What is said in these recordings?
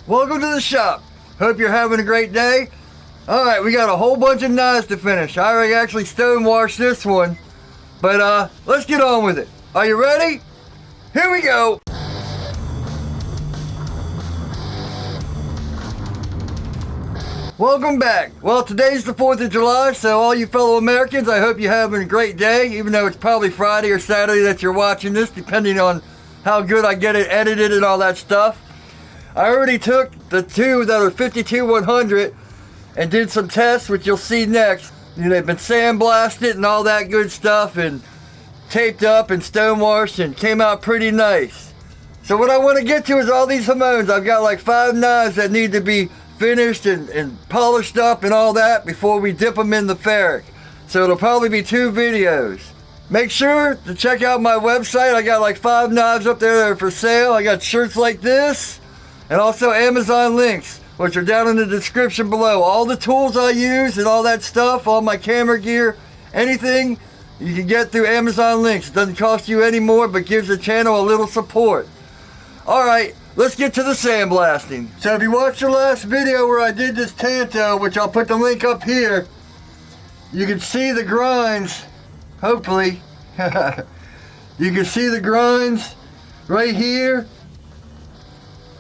Welcome to the shop. Hope you're having a great day. Alright, we got a whole bunch of knives to finish. I already actually stonewashed this one. But let's get on with it. Are you ready? Here we go. Welcome back. Well, today's the 4th of July, so all you fellow Americans, I hope you're having a great day, even though it's probably Friday or Saturday that you're watching this, depending on how good I get it edited and all that stuff. I already took the two that are 52-100 and did some tests, which you'll see next. They've been sandblasted and all that good stuff and taped up and stonewashed and came out pretty nice. So what I want to get to is all these Hamones. I've got like 5 knives that need to be finished and polished up and all that before we dip them in the ferric. So it'll probably be 2 videos. Make sure to check out my website. I got like 5 knives up there that are for sale. I got shirts like this and also Amazon links, which are down in the description below. All the tools I use and all that stuff, all my camera gear, anything you can get through Amazon links. It doesn't cost you any more, but gives the channel a little support. Alright, let's get to the sandblasting. So if you watched the last video where I did this Tanto, which I'll put the link up here, you can see the grinds, hopefully. You can see the grinds right here.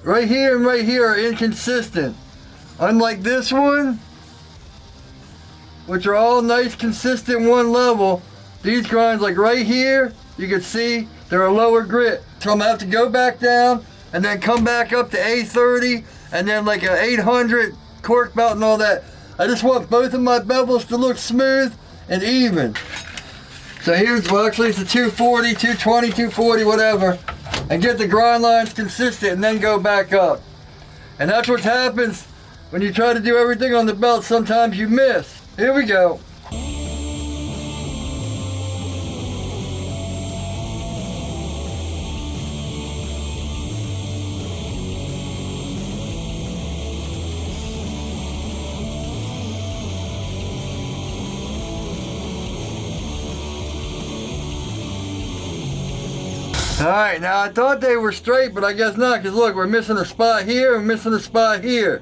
Right here and right here are inconsistent. Unlike this one, which are all nice, consistent, one level, these grinds, like right here, you can see they're a lower grit. So I'm gonna have to go back down and then come back up to A30 and then like an 800 cork mount and all that. I just want both of my bevels to look smooth and even. So here's, well actually it's a 240, 220, 240, whatever. And get the grind lines consistent and then go back up. And that's what happens when you try to do everything on the belt. Sometimes you miss. Here we go. Alright, now I thought they were straight, but I guess not, because look, we're missing a spot here and missing a spot here.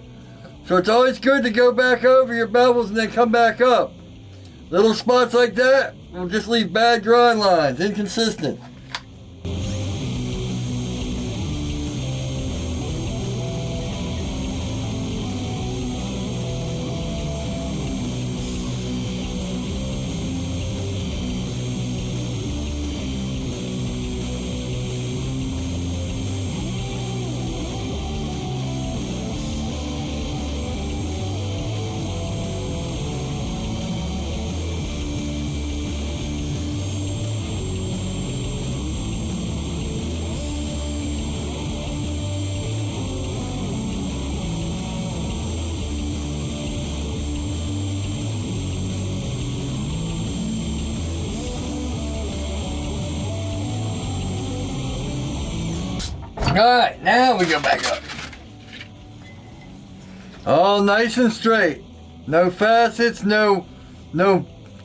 So it's always good to go back over your bevels and then come back up. Little spots like that will just leave bad grind lines, inconsistent. Alright, now we go back up. All nice and straight. No facets, no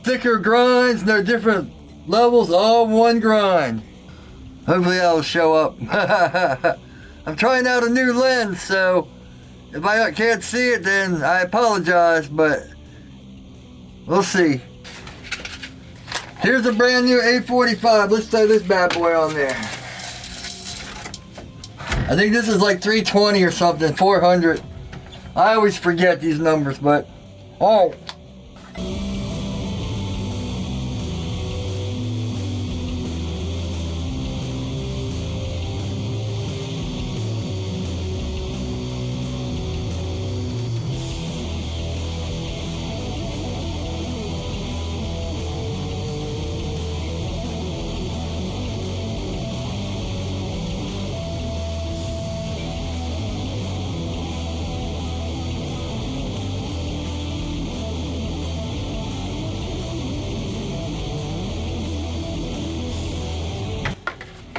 thicker grinds, no different levels, all one grind. Hopefully that'll show up. I'm trying out a new lens, so if I can't see it, then I apologize, but we'll see. Here's a brand new 845. Let's throw this bad boy on there. I think this is like 320 or something, 400. I always forget these numbers, but oh.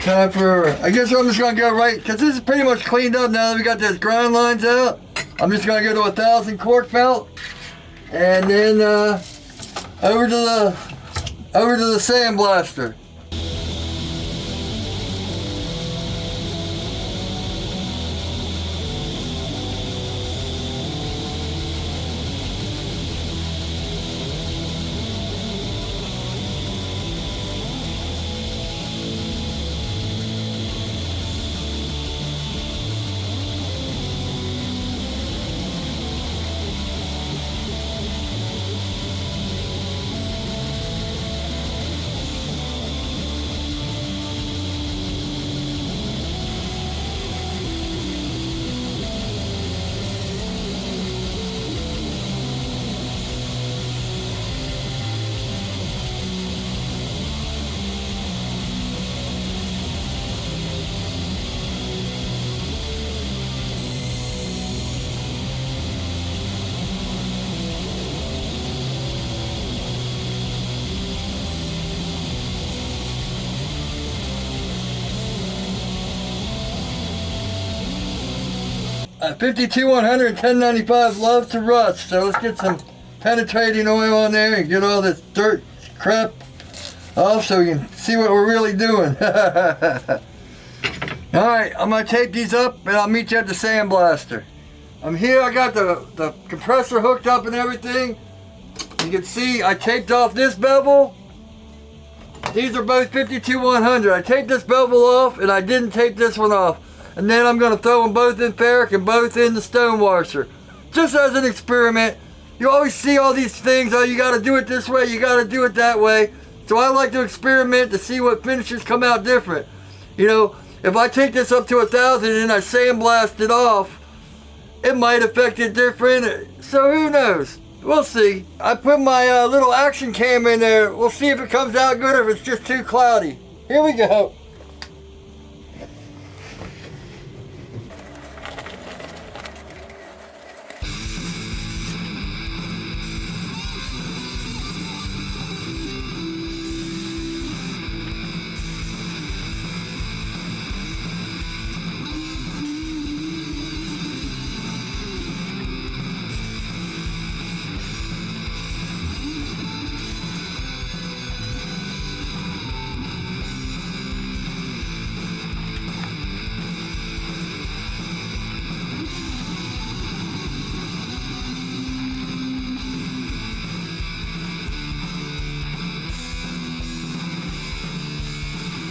Time for, I guess I'm just gonna go right, because this is pretty much cleaned up now that we got those grind lines out. I'm just gonna go to 1,000 cork felt and then over to the sandblaster. 52-100 and 1095 love to rust. So let's get some penetrating oil on there and get all this dirt crap off so we can see what we're really doing. Alright, I'm going to tape these up and I'll meet you at the sandblaster. I'm here, I got the compressor hooked up and everything. You can see I taped off this bevel. These are both 52-100. I taped this bevel off and I didn't tape this one off. And then I'm going to throw them both in ferric and both in the stone washer. Just as an experiment. You always see all these things, oh you got to do it this way, you got to do it that way. So I like to experiment to see what finishes come out different. You know, if I take this up to 1,000 and I sandblast it off, it might affect it different. So who knows? We'll see. I put my little action cam in there. We'll see if it comes out good or if it's just too cloudy. Here we go.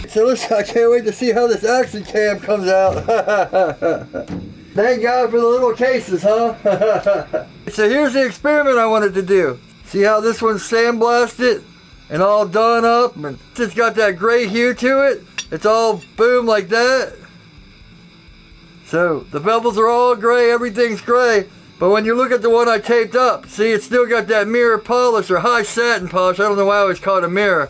So listen, I can't wait to see how this action cam comes out. Thank God for the little cases, huh? So here's the experiment I wanted to do. See how this one's sandblasted and all done up, and it's got that gray hue to it. It's all boom like that. So the bevels are all gray, everything's gray. But when you look at the one I taped up, see it's still got that mirror polish or high satin polish. I don't know why I always call it a mirror.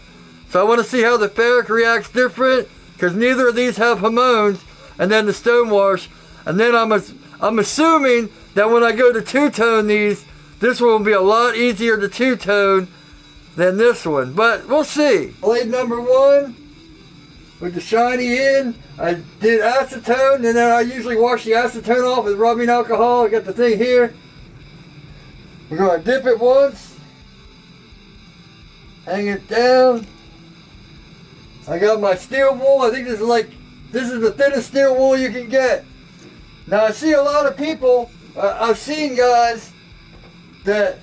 So I want to see how the ferric reacts different, because neither of these have hormones, and then the stone wash. And then I'm assuming that when I go to two-tone these, this one will be a lot easier to two-tone than this one. But we'll see. Blade number 1 with the shiny end. I did acetone, and then I usually wash the acetone off with rubbing alcohol. I got the thing here. We're going to dip it once, hang it down. I got my steel wool. I think this is the thinnest steel wool you can get. Now I see a lot of people, I've seen guys that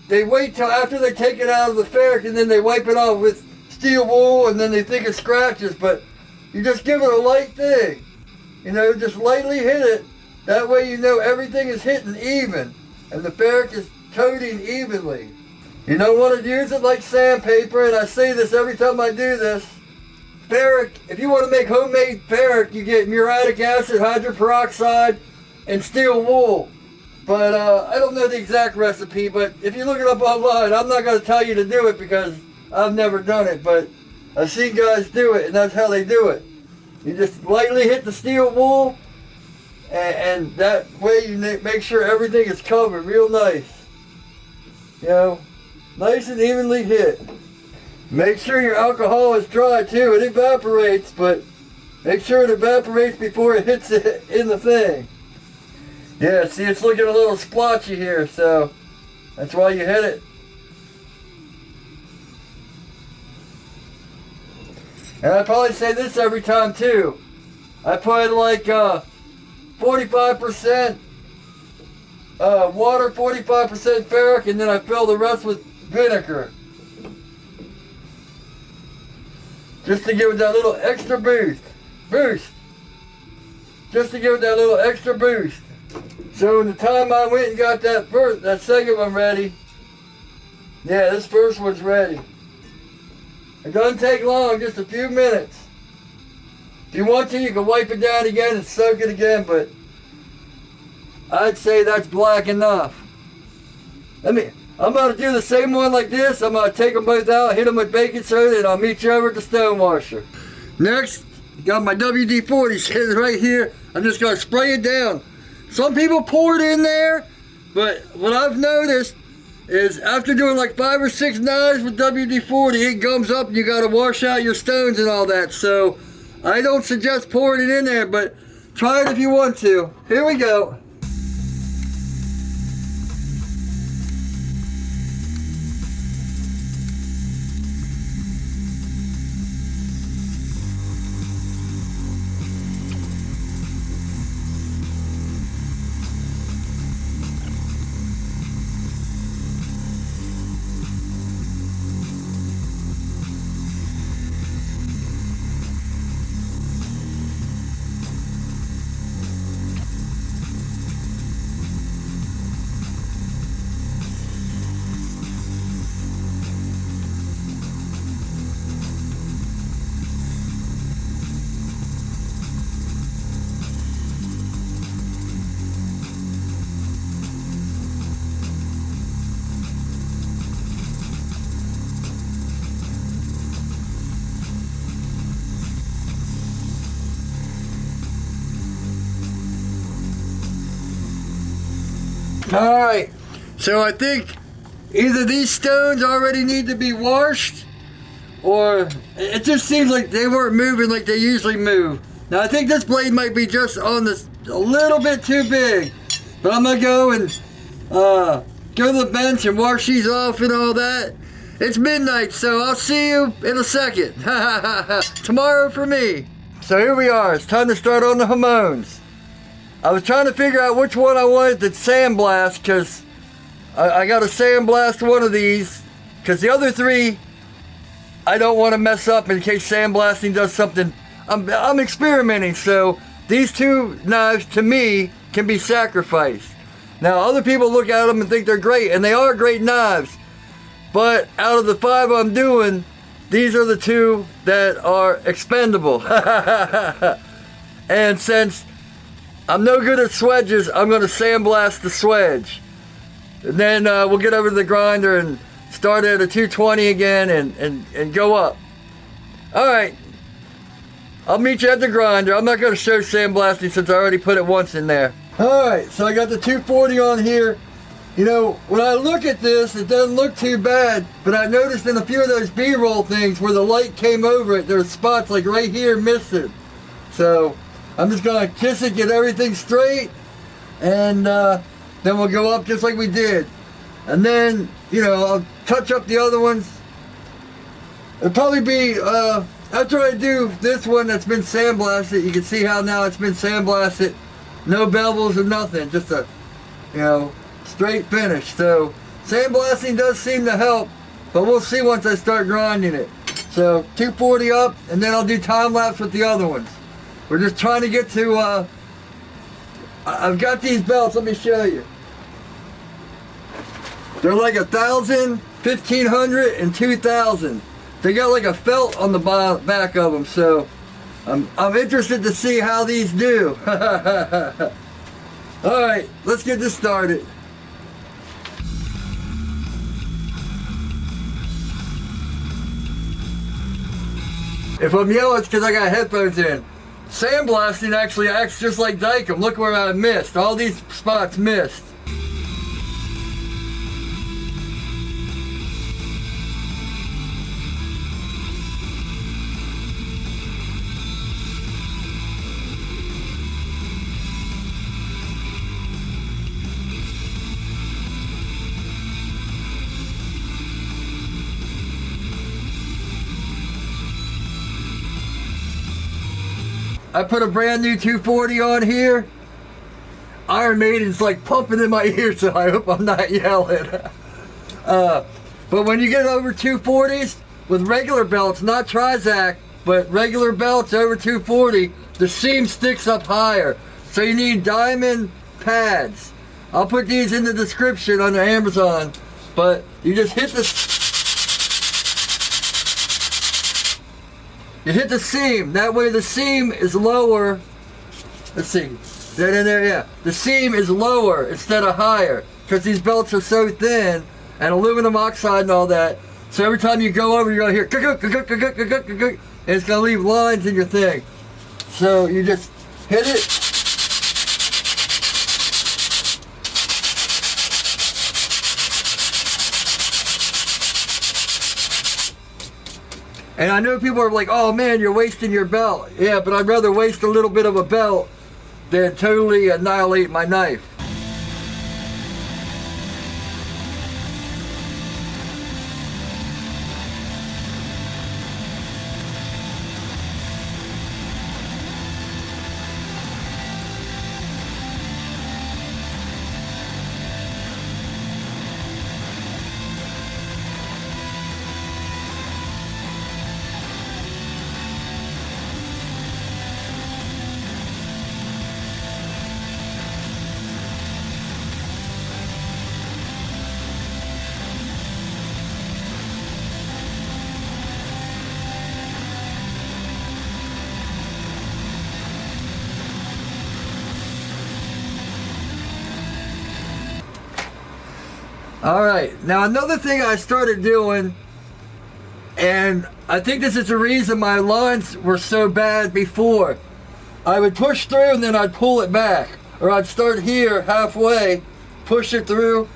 they wait till after they take it out of the ferric and then they wipe it off with steel wool and then they think it scratches, but you just give it a light thing. You know, just lightly hit it. That way you know everything is hitting even and the ferric is coating evenly. You don't want to use it like sandpaper, and I say this every time I do this. Ferric, if you want to make homemade ferric, you get muriatic acid, hydroperoxide, and steel wool. But I don't know the exact recipe, but if you look it up online, I'm not going to tell you to do it because I've never done it, but I've seen guys do it, and that's how they do it. You just lightly hit the steel wool, and that way you make sure everything is covered real nice. You know? Nice and evenly hit. Make sure your alcohol is dry too. It evaporates, but make sure it evaporates before it hits it in the thing. Yeah, see it's looking a little splotchy here, so that's why you hit it. And I probably say this every time too. I put like 45% water, 45% ferric, and then I fill the rest with vinegar. Just to give it that little extra boost. Just to give it that little extra boost. So in the time I went and got that second one ready, yeah, this first one's ready. It doesn't take long, just a few minutes. If you want to, you can wipe it down again and soak it again, but I'd say that's black enough. I'm going to do the same one like this. I'm going to take them both out, hit them with baking soda, and I'll meet you over at the stone washer. Next, got my WD-40 sitting right here. I'm just going to spray it down. Some people pour it in there, but what I've noticed is after doing like 5 or 6 knives with WD-40, it gums up and you got to wash out your stones and all that. So I don't suggest pouring it in there, but try it if you want to. Here we go. Alright, so I think either these stones already need to be washed, or it just seems like they weren't moving like they usually move. Now I think this blade might be just on this a little bit too big, but I'm gonna go and go to the bench and wash these off and all that. It's midnight, so I'll see you in a second. Tomorrow for me. So here we are, it's time to start on the Hamones. I was trying to figure out which one I wanted to sandblast, because I got to sandblast one of these, because the other three I don't want to mess up in case sandblasting does something. I'm experimenting, so these two knives to me can be sacrificed. Now other people look at them and think they're great, and they are great knives, but out of the 5 I'm doing, these are the 2 that are expendable. And since I'm no good at swedges, I'm going to sandblast the swedge. And then we'll get over to the grinder and start at a 220 again and go up. Alright, I'll meet you at the grinder. I'm not going to show sandblasting since I already put it once in there. Alright, so I got the 240 on here. You know, when I look at this, it doesn't look too bad, but I noticed in a few of those B-roll things where the light came over it, there's spots like right here missing. So I'm just going to kiss it, get everything straight, and then we'll go up just like we did. And then, you know, I'll touch up the other ones. It'll probably be, after I do this one that's been sandblasted, you can see how now it's been sandblasted. No bevels or nothing, just a, you know, straight finish. So sandblasting does seem to help, but we'll see once I start grinding it. So 240 up, and then I'll do time lapse with the other ones. We're just trying to get to, I've got these belts, let me show you. They're like 1,000, 1,500, and 2,000. They got like a felt on the back of them, so I'm interested to see how these do. Alright, let's get this started. If I'm yelling, it's because I got headphones in. Sandblasting actually acts just like Dykem. Look where I missed. All these spots missed. I put a brand new 240 on here. Iron Maiden's like pumping in my ear, so I hope I'm not yelling. But when you get over 240s with regular belts, not Trizac, but regular belts over 240, the seam sticks up higher. So you need diamond pads. I'll put these in the description on Amazon, but you just hit the seam. That way the seam is lower. Let's see. That in there, yeah. The seam is lower instead of higher, because these belts are so thin, and aluminum oxide and all that. So every time you go over, you're going to hear, and it's going to leave lines in your thing. So you just hit it. And I know people are like, oh man, you're wasting your belt. Yeah, but I'd rather waste a little bit of a belt than totally annihilate my knife. Alright, now another thing I started doing, and I think this is the reason my lines were so bad before. I would push through and then I'd pull it back. Or I'd start here halfway push it through.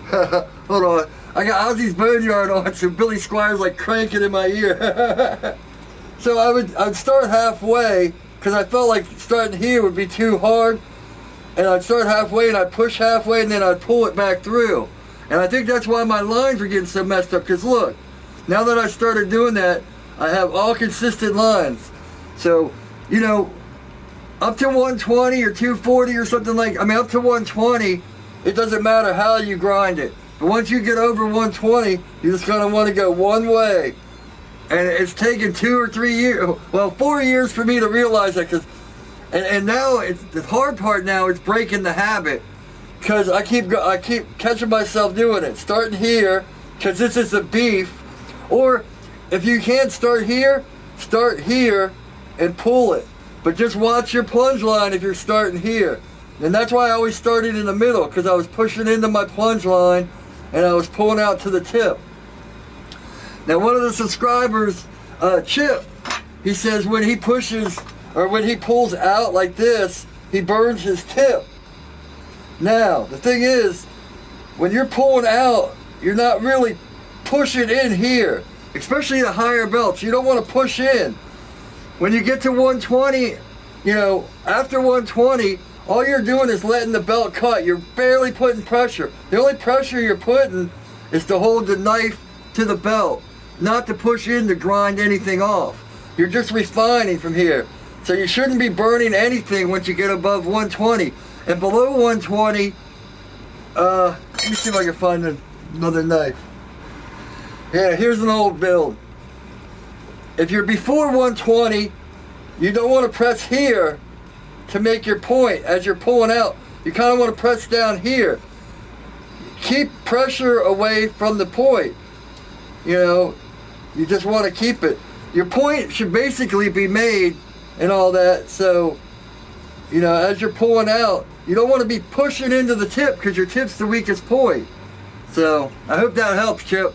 Hold on. I got Ozzy's Boneyard on, so Billy Squire's like cranking in my ear. So I'd start halfway, because I felt like starting here would be too hard. And I'd start halfway and I'd push halfway and then I'd pull it back through. And I think that's why my lines were getting so messed up, because look, now that I started doing that, I have all consistent lines. So, you know, up to 120 or 240 or something like, I mean, up to 120, it doesn't matter how you grind it. But once you get over 120, you just gonna want to go one way. And it's taken 2 or 3 years, well, 4 years for me to realize that, because, and now it's the hard part now is breaking the habit, because I keep catching myself doing it, starting here, because this is the beef, or if you can't start here and pull it, but just watch your plunge line if you're starting here. And that's why I always started in the middle, because I was pushing into my plunge line and I was pulling out to the tip. Now one of the subscribers, Chip, he says when he pushes, or when he pulls out like this, he burns his tip. Now, the thing is, when you're pulling out, you're not really pushing in here, especially the higher belts. You don't want to push in. When you get to 120, you know, after 120, all you're doing is letting the belt cut. You're barely putting pressure. The only pressure you're putting is to hold the knife to the belt, not to push in to grind anything off. You're just refining from here. So you shouldn't be burning anything once you get above 120. And below 120, let me see if I can find another knife. Yeah, here's an old build. If you're before 120, you don't want to press here to make your point as you're pulling out. You kind of want to press down here. Keep pressure away from the point. You know, you just want to keep it. Your point should basically be made and all that, so, you know, as you're pulling out, you don't want to be pushing into the tip, because your tip's the weakest point. So, I hope that helps, Chip.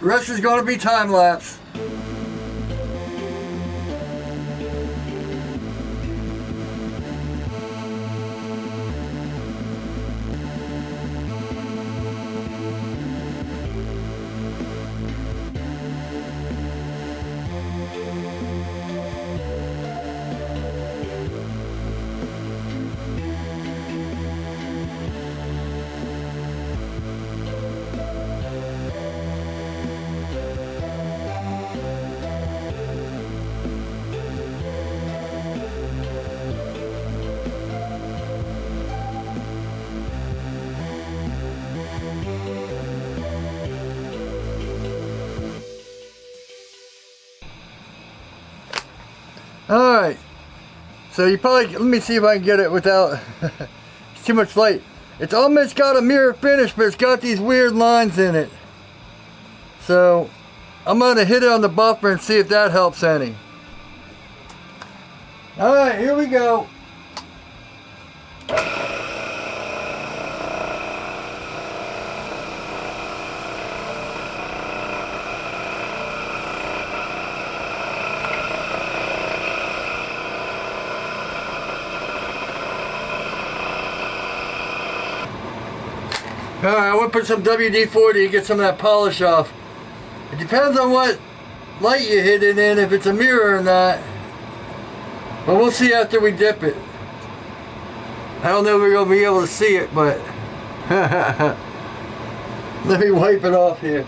The rest is going to be time lapse. Alright, so you probably, let me see if I can get it without, it's too much light. It's almost got a mirror finish, but it's got these weird lines in it. So, I'm going to hit it on the buffer and see if that helps any. Alright, here we go. Alright, I want to put some WD-40 to get some of that polish off. It depends on what light you hit it in, if it's a mirror or not. But we'll see after we dip it. I don't know if we're going to be able to see it, but let me wipe it off here.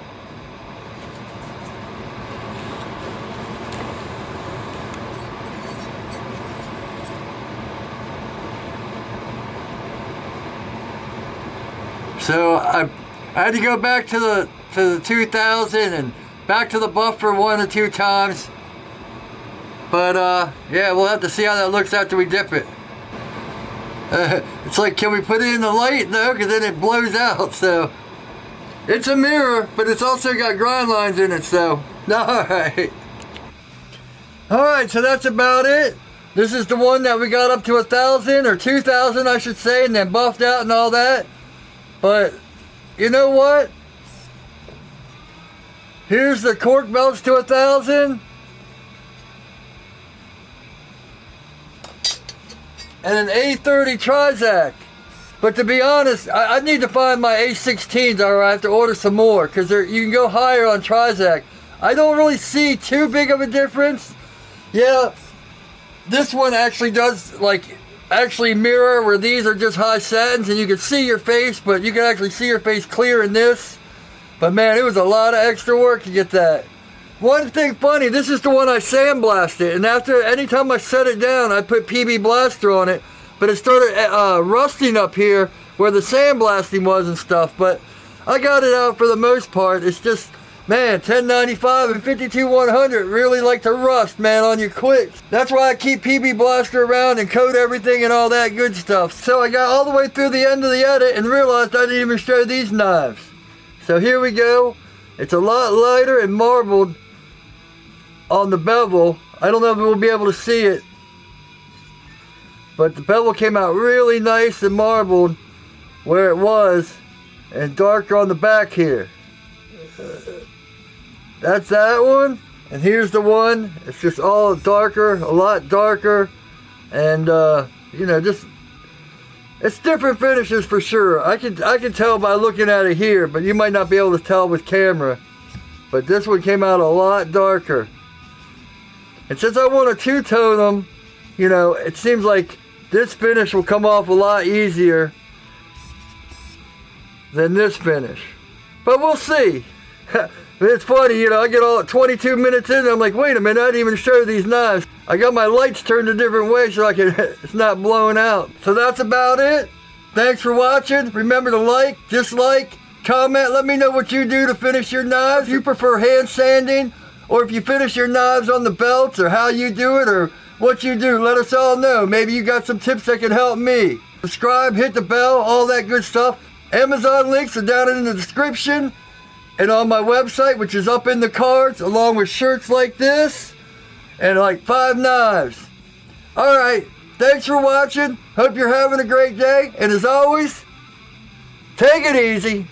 So I had to go back to to the 2000 and back to the buffer 1 or 2 times. But yeah, we'll have to see how that looks after we dip it. It's like, can we put it in the light? No, because then it blows out. So it's a mirror, but it's also got grind lines in it. So alright. Alright, so that's about it. This is the one that we got up to 1,000 or 2,000, I should say, and then buffed out and all that. But you know what? Here's the cork belts to 1,000. And an A30 Trizac. But to be honest, I need to find my A16s, or I have to order some more, because you can go higher on Trizac. I don't really see too big of a difference. Yeah, this one actually does actually mirror, where these are just high satins and you can see your face, but you can actually see your face clear in this. But man, it was a lot of extra work to get that. One thing funny, this is the one I sandblasted, and anytime I set it down, I put PB Blaster on it, but it started rusting up here where the sandblasting was and stuff. But I got it out for the most part. It's just, man, 1095 and 52100 really like to rust, man, on you quick. That's why I keep PB Blaster around and coat everything and all that good stuff. So I got all the way through the end of the edit and realized I didn't even show these knives. So here we go. It's a lot lighter and marbled on the bevel. I don't know if we'll be able to see it, but the bevel came out really nice and marbled where it was, and darker on the back here. That's that one, and here's the one. It's just all darker, a lot darker, and you know, just it's different finishes for sure. I can tell by looking at it here, but you might not be able to tell with camera. But this one came out a lot darker. And since I want to two-tone them, you know, it seems like this finish will come off a lot easier than this finish. But we'll see. It's funny, you know, I get all 22 minutes in and I'm like, wait a minute, I didn't even show these knives. I got my lights turned a different way so it's not blowing out. So that's about it. Thanks for watching. Remember to like, dislike, comment. Let me know what you do to finish your knives. If you prefer hand sanding, or if you finish your knives on the belts, or how you do it, or what you do. Let us all know. Maybe you got some tips that can help me. Subscribe, hit the bell, all that good stuff. Amazon links are down in the description and on my website, which is up in the cards, along with shirts like this and like 5 knives. Alright, thanks for watching. Hope you're having a great day. And as always, take it easy.